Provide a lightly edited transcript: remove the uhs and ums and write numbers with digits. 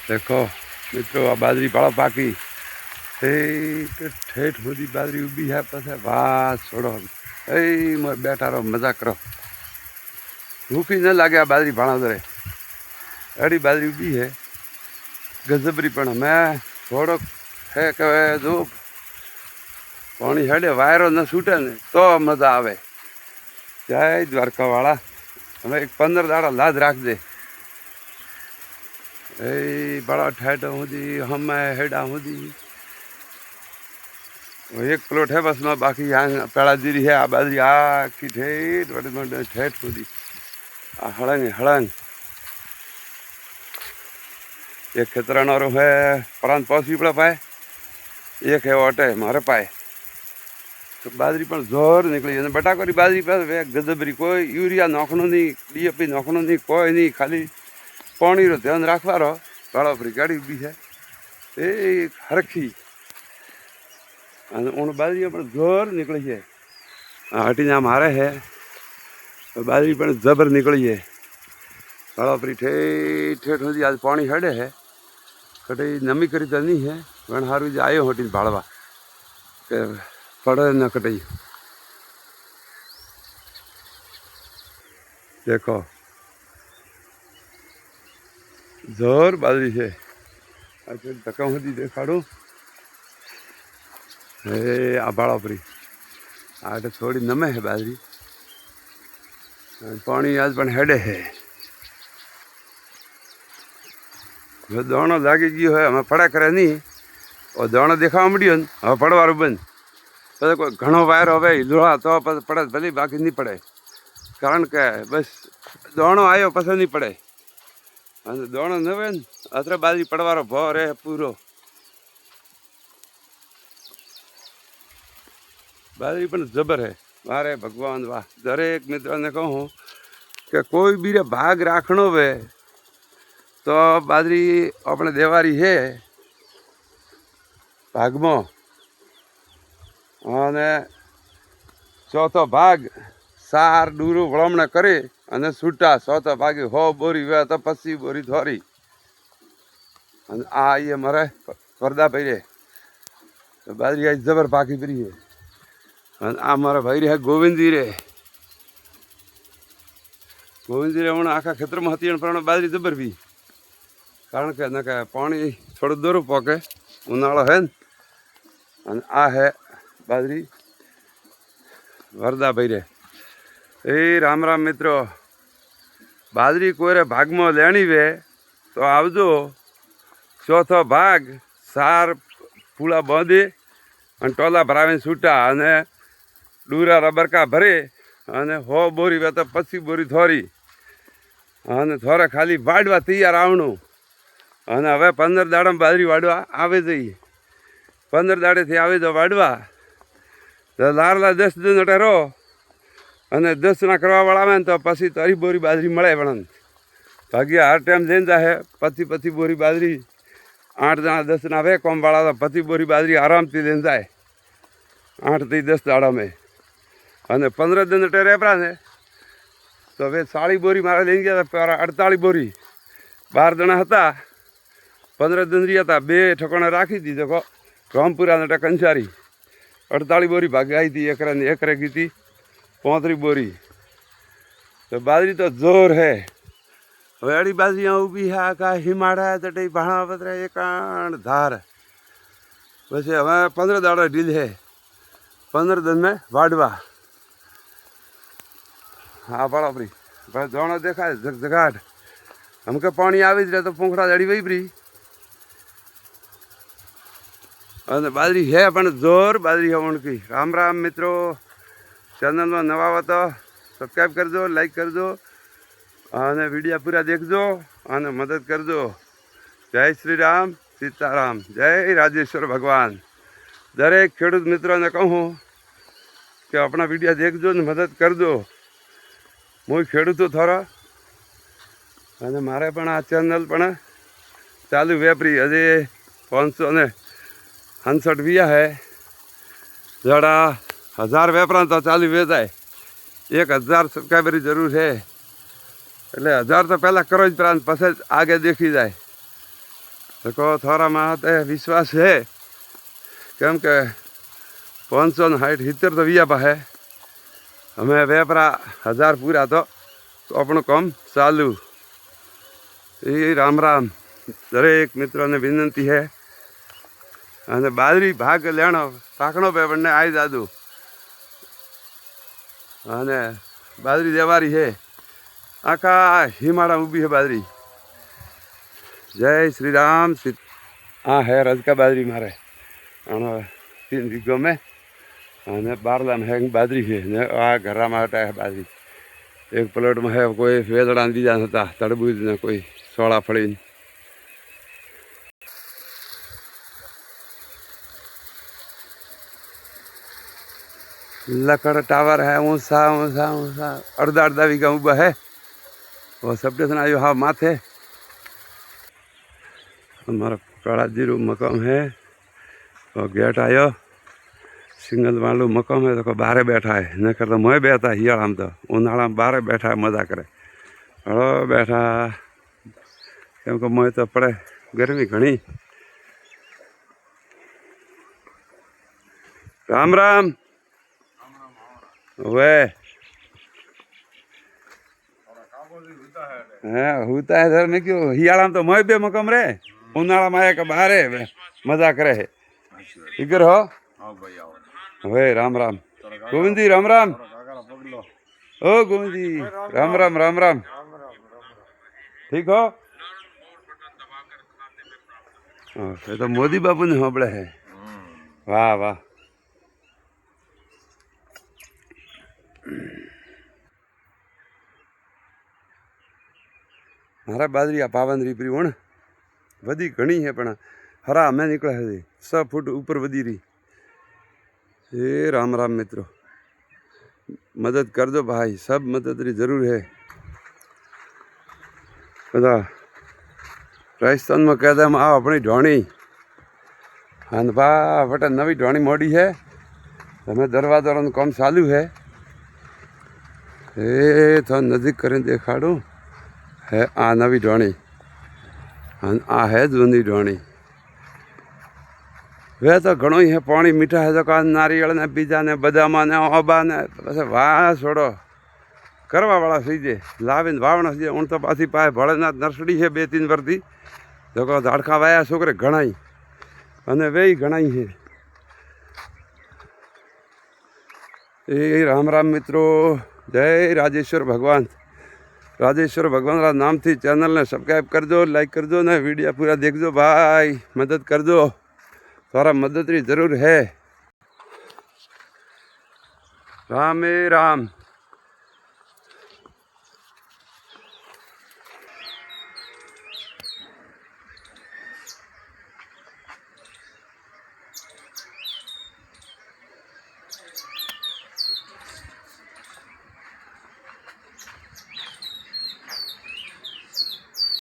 देखो मित्रों आ बाजरी पाड़ा पाकी ठेठ बधी बाजरी उभी है पछे वाह छोड़ो मैं बैठा रहो मजा करो भूखी न लागे आ बाजरी भाणा दरे अड़ी बाजरी उभी है गजबरी पण मैं थोड़ो है कहे जो पानी हेडे वायरो न छूटे ने तो मजा आवे। जय द्वारका वाला हमें एक 15 दाड़ा लाज राख दे बड़ा ठेठ हुदी हम हेडा हुदी एक प्लॉट है बस में बाकी यहाँ पेड़ा जीरी है आ बाजरी आखी ठेठ बड़े ठेठ हुदी आ हड़ंग हड़ंग एक खेतरानो है प्रांत पहुंचवी पड़े पाए एक है ओटे मारे पाए तो बाजरी पर जोर निकली बटाकोरी बाजरी पर गजबरी कोई यूरिया नोखणो नहीं डीएपी नोखणो नहीं कोई नहीं खाली पानी रो ध्यान राखवारो बाड़ा पर गाड़ी उभी है ए हरखी उन बाजरी पर जोर निकली है हटी ना मारे है तो बाजरी पर जबर निकली है बाड़ा पर ठेठ ठेठ होती आज पानी हेडे है कटे नमी करी तो नहीं है वन हारू जो आयो हटी भाड़वा के पड़े न कटई। देखो जोर बाजरी है अच्छा धक्का होती देखाड़ू हे आ बाड़ापरी आटे थोड़ी नमे है बाजरी पानी आज पण हेडे है जो दाणो लागी गयो है हमें पड़ा करे नहीं और दाणो देखावा मळ्यो ने हवे पड़वारू बंद પછી કોઈ ઘણો વાયર હવે હિલવા તો પડે ભલે બાકી નહીં પડે કારણ કે બસ દોણો આવ્યો પછી નહીં પડે અને દોણો ન હોય ને અત્રે બાજરી પડવાનો ભાવ રહે પૂરો બાજરી પણ જબર હે મારે ભગવાન વાહ દરેક મિત્રોને કહું કે કોઈ બીરે ભાગ રાખણો હોય તો બાજરી આપણે દેવારી હે ભાગમાં અને ચોથો ભાગ સાર ડૂરું વળમણે કરી અને છૂટા ચોથો ભાગે 100 બોરી વે તો 25 બોરી થોરી અને આ એ મારે પરદા પૈરે તો બાજરી આ જબર પાકી પરી છે અને આ મારા ભાઈ રે ગોવિંદી રે હમણાં આખા ખેતરમાં હતી પણ બાજરી જબર બી કારણ કે ન કે પાણી થોડું દોરું પોકે ઉનાળો હે ને અને આ હે बाजरी वरदा भाई रे ए राम राम मित्रों बाजरी कोई भाग में लेनी वे तो आवजो चौथो भाग सार पूला बांधी और टोला भरावी छूटा अने डूरा रबर का भरे अने 100 बोरी वे तो 25 बोरी थोरी अने थोड़ा खाली वाड़वा तैयार आवणु अने हवे 15 दाड़ा बाजरी वाड़वा आवे जईए 15 दाड़े थी आवे तो वाड़वा तो लारला 10 दिन अटेरो अने 10 ना करवा वाला में तो पछी तारी बोरी बाजरी मळे पण भाग्य हर टाइम जैन जाए 25 बोरी बाजरी 8 जना 10 ना वे कम वाला तो 25 बोरी बाजरी आराम थी लेन जाए 8 થી 10 दाड़ा में अने 15 दिन अटे रेपरा ने तो वे 40 बोरी मारे लई गया था 48 बोरी 12 जणा हता 15 दिन रह्या था 2 ठिकाणे राखी दी देखो रामपुरा ने कंचारी 48 बोरी भागे आई थी एकरे की थी 35 बोरी तो बाजरी तो जोर है हवे अड़ी बाजरी यहाँ उभी है का हिमाड़ा तटे भाणा पतरा एकांड धार वैसे हमें 15 दाड़ा ढील है 15 दिन में वाड़वा हाँ बराबरी भाई दोनों देखा है जगजगाट हमके पानी आवी रहे तो पोखड़ा जड़ी वही परी અને બાજરી હે પણ જોર બાજરી है उनकी। राम राम मित्रों चैनल में नवा हो तो सब्सक्राइब कर दो लाइक कर दो અને वीडियो पूरा देख दो અને मदद कर दो। जय श्री राम सीताराम जय राजेश्वर भगवान। दरेक खेडूत मित्रों ने कहूँ कि अपना वीडियो देख दो ने मदद कर दो। मुझे खेडूतो थोड़ा અને મારે પણ આ ચેનલ પણ ચાલુ વેપરી હજી 559 વીયા है जड़ा 1000 वेपरा तो चालू वेचाय 1000 सब्सक्राइबर की जरूर है એટલે 1000 तो पहला करो ज प्रांत पछे आगे देखी जाए देखो थोड़ा माते विश्वास है केम के 560-70 तो विया है हमें वेपरा 1000 पूरा तो अपनो काम चालू। ये राम राम दरेक मित्रों ने विनंती है અને બાજરી ભાગ લેણો પાકણો પે બંને આવી દાદુ અને બાજરી દેવારી છે આખા હિમાળા ઊભી છે બાજરી। जय श्री राम। हाँ है रजका बाजरी मारे 3 वीघो में અને 12 में है बाजरी है ने आ घरा में हटा है बाजरी। एक प्लॉट में है कोई वेदड़ा बीजा था तरबूज ने कोई सोड़ा फड़ी। लकड़ टावर है ऊँचा ऊँचा ऊँचा अर्धा वीघा ऊबा है वो सब स्टेशन आयो हाँ माथे। हमारा काला जीरो मकाम है और गेट आयो सिंगल वालू मकाम है तो बाहर बैठा है न कर तो मैं बैठा हियाड़ा में तो उन्हाड़ा में बाहर बैठा है मजा करे हलो बैठा क्योंकि मैं तो पड़े गर्मी घनी। राम राम वे हाँ होता है सर मैं क्यों हियाड़ा में तो मैं बे मकाम रे उन्हाड़ा में आया बाहर है मजा करे है इधर हो वे राम राम गोविंद जी राम राम ओ गोविंद जी राम राम राम राम ठीक हो। ये तो मोदी बाबू ने होबड़े है वाह वाह। मारा बाजरी आ पावन री वण वधी घणी है पण हरा हमें निकले है 6 फूट ऊपर वधी रही। हे राम राम मित्रों मदद कर दो भाई सब मदद री जरूर है। बता राजस्थान में कह दे आओ अपनी ढोणी हाँ बा बटे नवी ढोणी मोड़ी है हमें दरवाजा काम चालू है। ए तो नजीक कर देखाड़ू है आ नवी ढोणी आ है जूनी ढोणी वे तो घणो ही है पानी मीठा है तो का नारियल ने बीजा ने बदामा ने ओबा ने बस वाह छोड़ो करवा वाला सीजे लावीन वावण सीजे उन तो पासी पाए भोलेनाथ नर्सरी है 2-3 वर्दी देखो झाड़खा वाया छोकरे घणाई अने वे घणाई है। ए राम राम मित्रों जय राजेश्वर भगवान रा नाम थी चैनल ने सब्सक्राइब कर दो लाइक कर दो ने वीडियो पूरा देख दो भाई मदद कर दो थोड़ा मदद की जरूर है। राम राम।